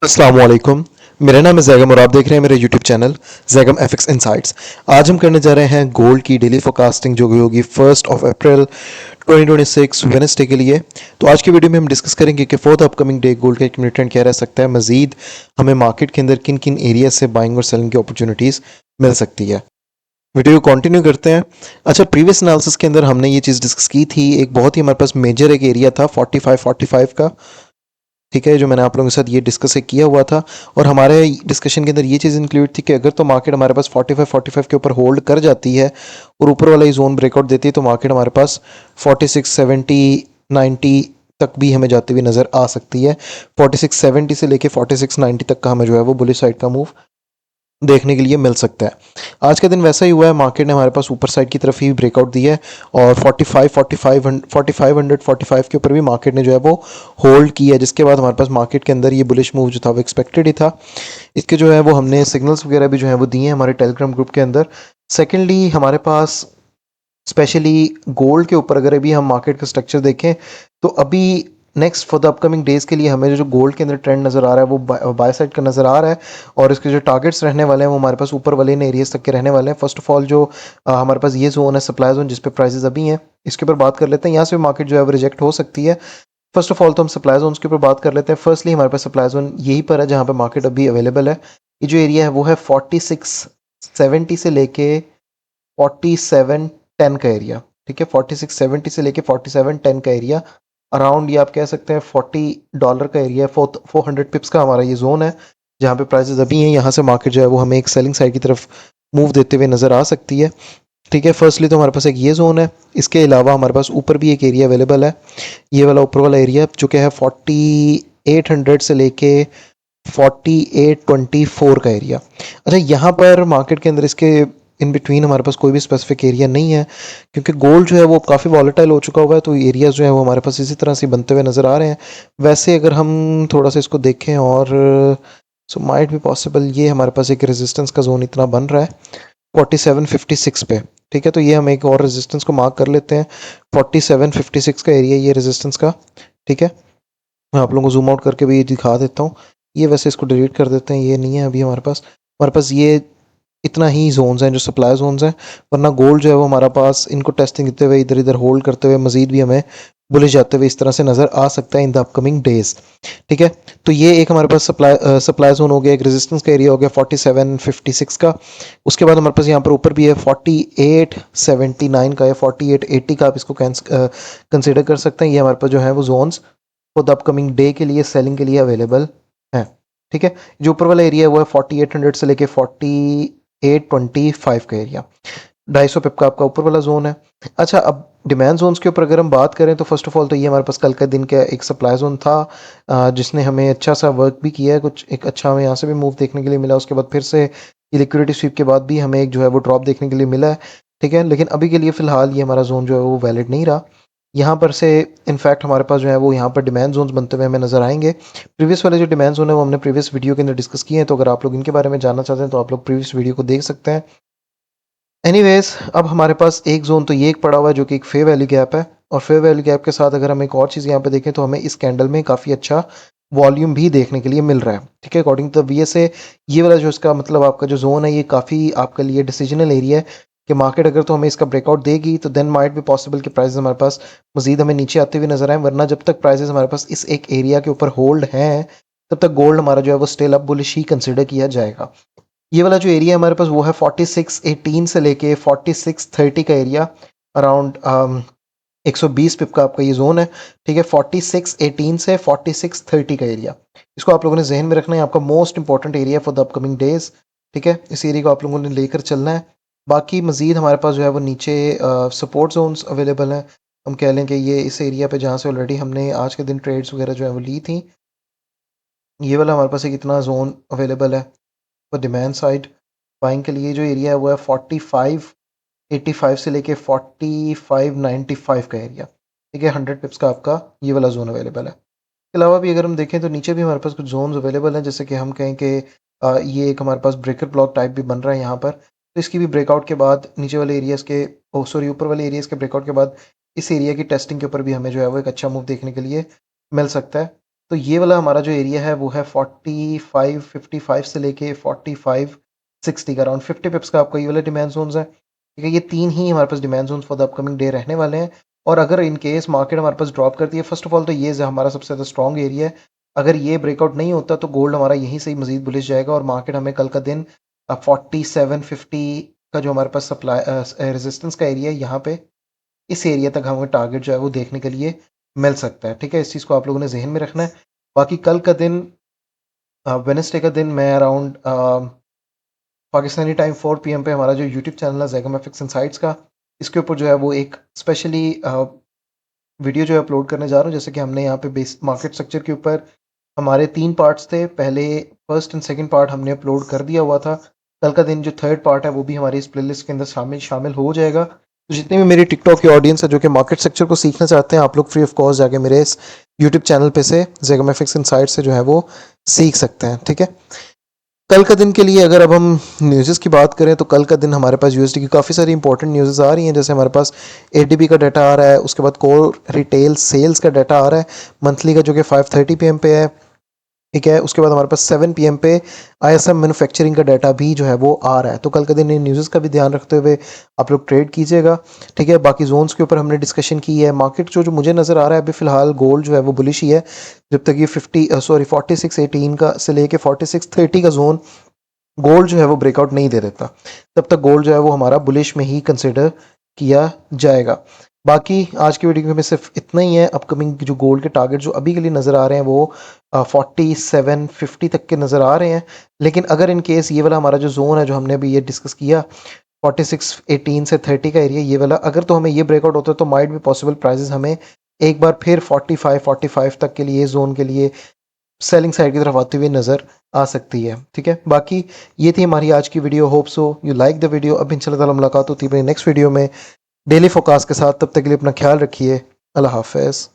अस्सलाम वालेकुम। मेरा नाम है जैगम और आप देख रहे हैं मेरे YouTube channel Zaigham FX insights. आज हम करने जा रहे हैं गोल्ड की डेली फोरकास्टिंग जो कि होगी 1 अप्रैल 2026 वेडनेसडे के लिए। तो आज की वीडियो में हम डिस्कस करेंगे कि फोर्थ अपकमिंग डे गोल्ड का एक ट्रेंड क्या रह सकता है, मजीद हमें मार्केट के अंदर किन किन एरिया से बाइंग और सेलिंग की अपॉर्चुनिटीज़ मिल सकती है। वीडियो को कंटिन्यू करते हैं। अच्छा, प्रीवियस एनालिसिस के अंदर हमने ये चीज़ डिस्कस की थी, एक बहुत ही हमारे पास मेजर एक एरिया था 45 का, ठीक है, जो मैंने आप लोगों के साथ ये डिस्कस किया हुआ था। और हमारे डिस्कशन के अंदर ये चीज़ इंक्लूड थी कि अगर तो मार्केट हमारे पास 45 के ऊपर होल्ड कर जाती है और ऊपर वाला ही जोन ब्रेकआउट देती है तो मार्केट हमारे पास 4670 90 तक भी हमें जाती हुई नज़र आ सकती है। 4670 से लेके 4690 तक का हमें जो है वो बुलिश साइड का मूव देखने के लिए मिल सकता है। आज का दिन वैसा ही हुआ है, मार्केट ने हमारे पास ऊपर साइड की तरफ ही ब्रेकआउट दिया है और 45 के ऊपर भी मार्केट ने जो है वो होल्ड किया है, जिसके बाद हमारे पास मार्केट के अंदर ये बुलिश मूव जो था वो एक्सपेक्टेड ही था। इसके जो है वो हमने सिग्नल्स वगैरह भी जो है वो दिए हैं हमारे टेलीग्राम ग्रुप के अंदर। सेकेंडली, हमारे पास स्पेशली गोल्ड के ऊपर अगर अभी हम मार्केट का स्ट्रक्चर देखें तो अभी next for the upcoming days के लिए हमें जो गोल्ड के अंदर ट्रेंड नज़र आ रहा है वो बाय साइड का नज़र आ रहा है। और इसके जो टारगेट्स रहने वाले हैं वो हमारे पास ऊपर वाले इन एरियाज तक के रहने वाले हैं। फर्स्ट ऑफ ऑल जो हमारे पास ये जोन है सप्लाई जोन जिस पे प्राइसेस अभी हैं, इसके ऊपर बात कर लेते हैं। यहाँ से मार्केट जो है वो रिजेक्ट हो सकती है। फर्स्ट ऑफ ऑल तो हम सप्लाई जोन के ऊपर बात कर लेते हैं। फर्स्टली हमारे पास सप्लाई जोन यही पर है जहाँ पे मार्केट अभी अवेलेबल है। ये जो एरिया है वो है 4670 से लेके 4710 का एरिया, ठीक है, 4670 से लेके 4710 का एरिया अराउंड, ये आप कह सकते हैं $40 का एरिया, 400 पिप्स का हमारा ये जोन है जहाँ पे प्राइसेस अभी हैं। यहाँ से मार्केट जो है वो हमें एक सेलिंग साइड की तरफ मूव देते हुए नज़र आ सकती है, ठीक है। फर्स्टली तो हमारे पास एक ये जोन है, इसके अलावा हमारे पास ऊपर भी एक एरिया अवेलेबल है, ये वाला ऊपर वाला एरिया जो कि है 4800 से लेके 4824 का एरिया। अच्छा, यहाँ पर मार्केट के अंदर इसके इन बिटवीन हमारे पास कोई भी स्पेसिफिक एरिया नहीं है क्योंकि गोल्ड जो है वो काफ़ी वॉलेटाइल हो चुका हुआ है, तो एरियाज जो है वो हमारे पास इसी तरह से बनते हुए नज़र आ रहे हैं। वैसे अगर हम थोड़ा सा इसको देखें और सो माइट भी पॉसिबल, ये हमारे पास एक रेजिस्टेंस का जोन इतना बन रहा है 4756 पे, ठीक है। तो ये हम एक और रेजिस्टेंस को मार्क कर लेते हैं, 4756 का एरिया ये रेजिस्टेंस का, ठीक है। मैं आप लोगों को जूम आउट करके भी ये दिखा देता हूँ। ये वैसे इसको डिलीट कर देते हैं, ये नहीं है अभी हमारे पास ये इतना ही जोन्स हैं जो सप्लाई जोन्स हैं। वरना गोल्ड जो है वो हमारा पास इनको टेस्टिंग देते हुए इधर इधर होल्ड करते हुए मजीद भी हमें बुलिश जाते हुए इस तरह से नज़र आ सकता है इन द अपकमिंग डेज, ठीक है। तो ये एक हमारे पास सप्लाई जोन हो गया, एक रेजिस्टेंस का एरिया हो गया 4756 का। उसके बाद हमारे पास यहाँ पर ऊपर भी है 4879 का या 4880 का, आप इसको कंसिडर कर सकते हैं। ये हमारे पास जो है वो Jones for the upcoming day के लिए सेलिंग के लिए अवेलेबल है, ठीक है। जो ऊपर वाला एरिया है वो है 4800 से लेके 4825 का एरिया, 250 पिप का आपका ऊपर वाला जोन है। अच्छा, अब डिमांड जोन्स के ऊपर अगर हम बात करें तो फर्स्ट ऑफ ऑल तो ये हमारे पास कल का दिन का एक सप्लाई जोन था जिसने हमें अच्छा सा वर्क भी किया है, कुछ एक अच्छा हमें यहाँ से भी मूव देखने के लिए मिला। उसके बाद फिर से ये लिक्विडिटी स्वीप के बाद भी हमें एक जो है वो ड्रॉप देखने के लिए मिला है, ठीक है। लेकिन अभी के लिए फ़िलहाल ये हमारा जोन जो है वो वैलिड नहीं रहा। यहाँ पर से इनफैक्ट हमारे पास जो है वो यहाँ पर डिमांड जोन्स बनते हुए हमें नज़र आएंगे। प्रीवियस वाले जो डिमांड जोन है वो हमने प्रीवियस वीडियो के अंदर डिस्कस किए हैं, तो अगर आप लोग इनके बारे में जानना चाहते हैं तो आप लोग प्रीवियस वीडियो को देख सकते हैं। एनीवेज, अब हमारे पास एक जोन तो ये एक पड़ा हुआ है जो कि एक फेयर वैल्यू गैप है, और फेयर वैल्यू गैप के साथ अगर हम एक और चीज़ यहाँ पे देखें तो हमें इस कैंडल में काफ़ी अच्छा वॉल्यूम भी देखने के लिए मिल रहा है, ठीक है। अकॉर्डिंग टू द VSA ये वाला जो इसका मतलब आपका जो जोन है ये काफ़ी आपके लिए डिसीजनल एरिया है कि मार्केट अगर तो हमें इसका ब्रेकआउट देगी तो देन माइट भी पॉसिबल कि प्राइसेस हमारे पास मजीद हमें नीचे आते हुए नजर आए। वरना जब तक प्राइसेस हमारे पास इस एक एरिया के ऊपर होल्ड हैं तब तक गोल्ड हमारा जो है वो स्टिल अप बुलिश ही कंसिडर किया जाएगा। ये वाला जो एरिया हमारे पास वो है 4618 से लेके 4630 का एरिया अराउंड 120 पिप का आपका ये जोन है, ठीक है। 4618 से 4630 का एरिया, इसको आप लोगों ने जहन में रखना है, आपका most important area for the upcoming days, ठीक है। इस एरिया को आप लोगों ने लेकर चलना है। बाकी मजीद हमारे पास जो है वो नीचे सपोर्ट जोन्स अवेलेबल हैं। हम कह लें कि ये इस एरिया पे जहाँ से ऑलरेडी हमने आज के दिन ट्रेड्स वगैरह जो है वो ली थी, ये वाला हमारे पास एक इतना जोन अवेलेबल है फॉर डिमांड साइड बाइंग के लिए। जो एरिया है वो है 4585 से लेके 4595 का एरिया, ठीक है। 100 पिप्स का आपका ये वाला जोन अवेलेबल है। इसके अलावा भी अगर हम देखें तो नीचे भी हमारे पास कुछ जोन्स अवेलेबल हैं, जैसे कि हम कहें कि ये एक हमारे पास ब्रेकर ब्लॉक टाइप भी बन रहा है यहाँ पर, तो इसकी भी ब्रेकआउट के बाद नीचे वाले एरियाज़ के सॉरी ऊपर वाले एरियाज़ के ब्रेकआउट के बाद इस एरिया की टेस्टिंग के ऊपर भी हमें जो है वो एक अच्छा मूव देखने के लिए मिल सकता है। तो ये वाला हमारा जो एरिया है वो है 45-55 से लेके 45-60 का, अराउंड 50 पिप्स का आपका ये वाला डिमांड जोन्स है। ठीक है, ये 3 ही हमारे पास demand zones for the upcoming day रहने वाले हैं। और अगर इन केस मार्केट हमारे पास ड्रॉप करती है, फर्स्ट ऑफ ऑल तो ये हमारा सबसे ज़्यादा स्ट्रॉन्ग एरिया है। अगर ये ब्रेकआउट नहीं होता तो गोल्ड हमारा यहीं से ही मज़ीद बुलिश जाएगा और मार्केट हमें कल का दिन 4750 का जो हमारे पास सप्लाई रेजिस्टेंस का एरिया है, यहाँ पे इस एरिया तक हमें टारगेट जो है वो देखने के लिए मिल सकता है। ठीक है, इस चीज़ को आप लोगों ने ज़हन में रखना है। बाकी कल का दिन वेडनेसडे का दिन मैं अराउंड पाकिस्तानी टाइम 4 पीएम पे हमारा जो यूट्यूब चैनल है ज़ैगम एफिक्स इनसाइट्स का, इसके ऊपर जो है वो एक स्पेशली वीडियो जो है अपलोड करने जा रहा हूँ। जैसे कि हमने यहाँ पे बेस मार्केट स्ट्रक्चर के ऊपर हमारे 3 पार्ट्स थे। पहले फर्स्ट एंड सेकंड पार्ट हमने अपलोड कर दिया हुआ था। कल का दिन जो थर्ड पार्ट है वो भी हमारी इस प्लेलिस्ट के अंदर शामिल हो जाएगा। तो जितने भी मेरी टिकटॉक की ऑडियंस है जो कि मार्केट सेक्टर को सीखना चाहते हैं, आप लोग फ्री ऑफ कॉस्ट जाके मेरे इस यूट्यूब चैनल पे से ज़ैगम एफिक्स इनसाइट से जो है वो सीख सकते हैं। ठीक है, कल का दिन के लिए अगर अब हम न्यूज़ की बात करें तो कल का दिन हमारे पास यूएसडी की काफ़ी सारी इंपॉर्टेंट न्यूज़ आ रही हैं। जैसे हमारे पास एडीबी का डाटा आ रहा है, उसके बाद कोर रिटेल सेल्स का डाटा आ रहा है मंथली का, जो कि 5:30 पीएम पे है। ठीक है, उसके बाद हमारे पास 7 पीएम पे आईएसएम मैन्युफैक्चरिंग का डाटा भी जो है वो आ रहा है। तो कल का दिन इन न्यूज़ का भी ध्यान रखते हुए आप लोग ट्रेड कीजिएगा। ठीक है, बाकी जोन्स के ऊपर हमने डिस्कशन की है। मार्केट जो मुझे नज़र आ रहा है अभी फ़िलहाल गोल्ड जो है वो बुलिश ही है। जब तक ये 4618 का से लेके 4630 का जोन गोल्ड जो है वो ब्रेकआउट नहीं दे देता, तब तक गोल्ड जो है वो हमारा बुलिश में ही कंसिडर किया जाएगा। बाकी आज की वीडियो में सिर्फ इतना ही है। अपकमिंग जो गोल्ड के टारगेट जो अभी के लिए नज़र आ रहे हैं वो 4750 तक के नज़र आ रहे हैं। लेकिन अगर इन केस ये वाला हमारा जो जोन है जो हमने अभी ये डिस्कस किया 4618 से 30 का एरिया, ये वाला अगर तो हमें ये ब्रेकआउट होता है तो माइट भी पॉसिबल प्राइजेस हमें एक बार फिर 45 तक के लिए जोन के लिए सेलिंग साइड की तरफ आती हुई नज़र आ सकती है। ठीक है, बाकी ये थी हमारी आज की video. Hope so you like the video. अब इंशाल्लाह ताला मुलाकात होती है अपनी नेक्स्ट वीडियो में डेली फोकास्ट के साथ। तब तक के लिए अपना ख्याल रखिए। अल्लाह हाफ़िज़।